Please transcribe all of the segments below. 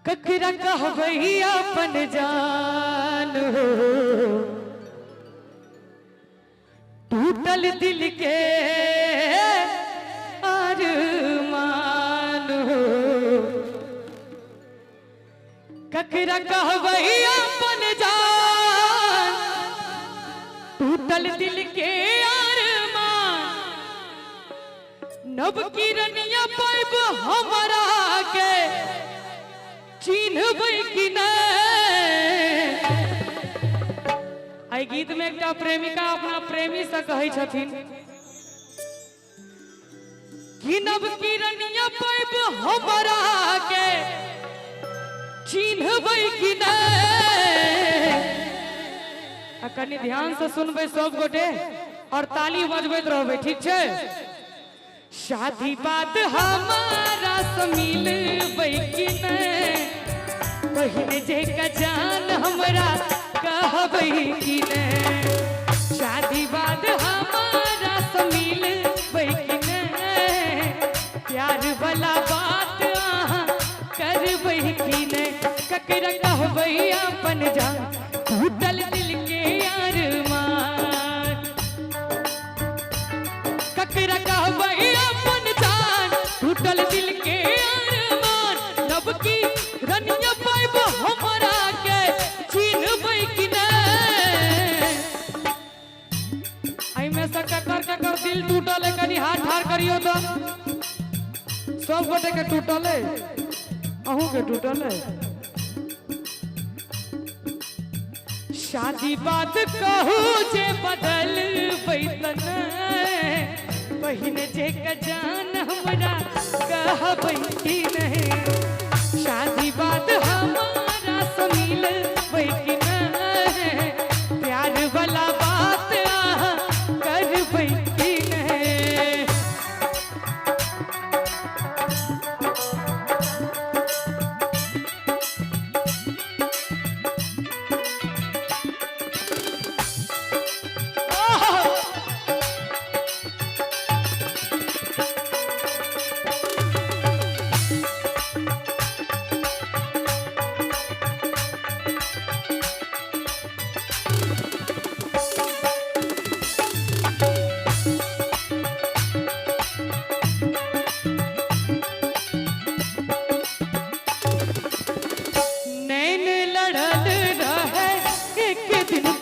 ककरा कहबई अपन जान हो, टूटल दिल के अरमान हो। ककरा कहबई अपन जान, टूटल दिल के अरमान। नब किरनिया पाइब हमरा के चिन्हबै कि नहीं। आई गीत में एक प्रेमिका अपना प्रेमी से कहे छथिन कि नब किरनिया पाइब हमरा के चिन्हबै कि नहीं। कनी ध्यान से सुनबे सब गोटे और ताली बजबैत रहबे, ठीक छे। शादी बात हमारा से मिलबै कि नहीं, पहिने जे का जान हमरा कहबै कि नहीं। शादी बात हमारा से मिलबै कि नहीं, प्यार वाला बात अहाँ करबै कि नहीं। ककरा कहबै अपन जान, टूटल दिल के अरमान। ककरा कहबै अपन जान, टूटल दिल के अरमान। नब की रनिया पाइब हमरा के चिन्हबै कि नहीं। आई में से ककर दिल टूटल है, कनी हाथ ठाड़ करियो तो। सब गोटे के टूटल है, अहू के टूटल है। शादी बात कहू जे बदल बैतन, पहिने जे का जान हमरा कहबै कि नहीं। शादी बात हमारा से मिलबै कि नहीं, प्यार वाला बात अहाँ करबै कि नहीं।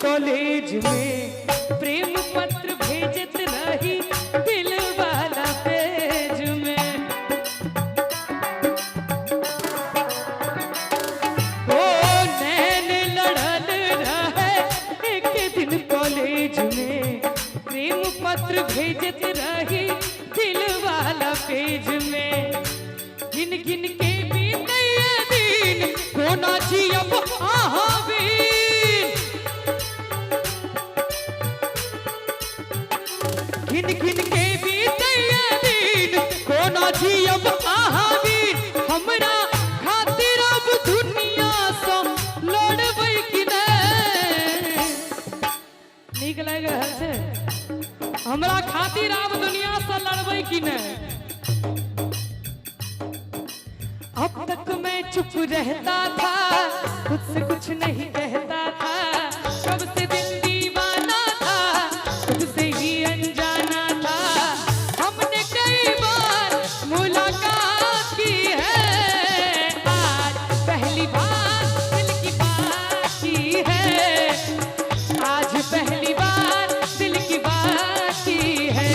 कॉलेज में प्रेम पत्र भेजत रही दिल वाला पेज में। ओ नैन लड़ल रहे एक दिन कॉलेज में, प्रेम पत्र भेजत रही दिल वाला पेज में। गिन गिन के बीते दिन कोना जियब आहा गिन गिन के बीते दिन कोना जियब आहाबीर। हमरा खातिर अब दुनिया से लड़बै कि नहीं। नीक लाग रहल छै, हमरा खातिर अब दुनिया से लड़बै कि नहीं। अब तक मैं चुप रहता था, खुद से कुछ नहीं कहता था। कब से दिल दीवाना था, खुद से ही अनजाना था। हमने कई बार मुलाकात की है, आज पहली बार दिल की बात की है। आज पहली बार दिल की बात की है।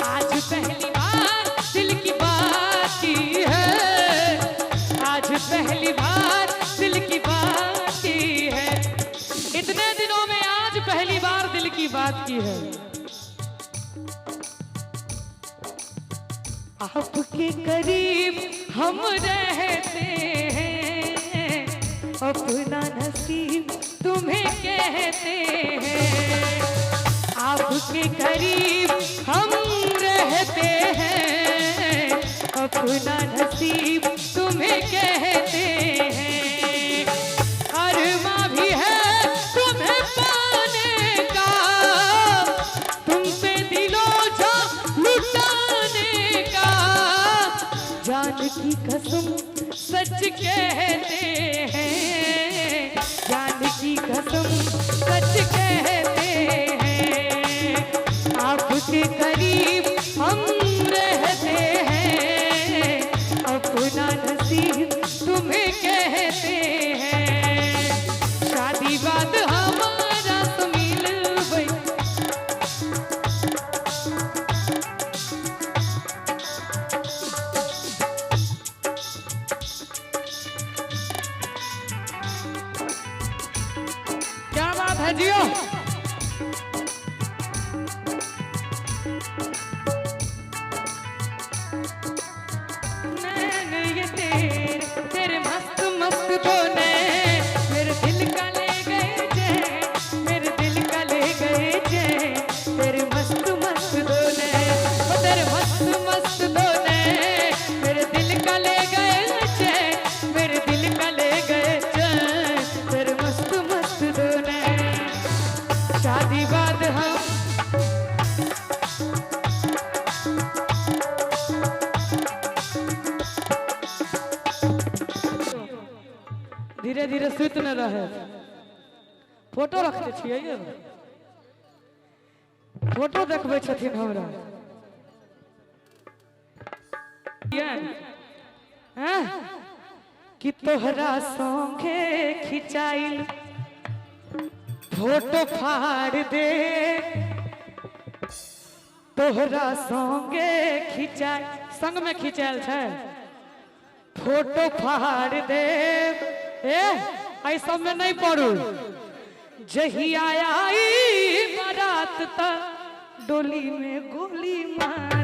आज पहली बार दिल की बात की है। आज पहली बार दिल की बात की है। इतने दिनों में आज पहली बार दिल की बात की है। आपके करीब हम रहते हैं, अपना नसीब तुम्हें कहते हैं। आपके करीब हम रहते हैं, अपना नसीब तुम्हें कहते हैं। अरमा भी है तुम्हें पाने का, तुम पे दिलो जा लुटाने का। जान की कसम सच कहते हैं, जान की कसम सच कहते हैं। आपके करीब हम रहते हैं, अपना नसीब तुम्हें कहते हैं। शादी बाद हमारा तो मिल गई। क्या बात है जियो। नैन ये तेरे मस्त मस्त दो नैन, मेरे दिल का ले गए चैन, मेरे दिल का ले गए चैन। तेरे मस्त मस्त दो नैन, ओ तेरे मस्त मस्त दो नैन, मेरे दिल का ले गए चैन, मेरे दिल का ले गए चैन। तेरे मस्त मस्त दो नैन। शादी बाद हम धीरे धीरे सुत न रहे। फोटो रखते छियै ये, फोटो देखबे छथिन हमरा। हैं कि तोहरा संगे खिंचाइल फोटो फाड़ दे, तोहरा संगे खिंचाई संग में खिंचायल छै फोटो फाड़ दे। ए सब में नहीं पड़ू। जही आई बारात ता डोली में गोली मार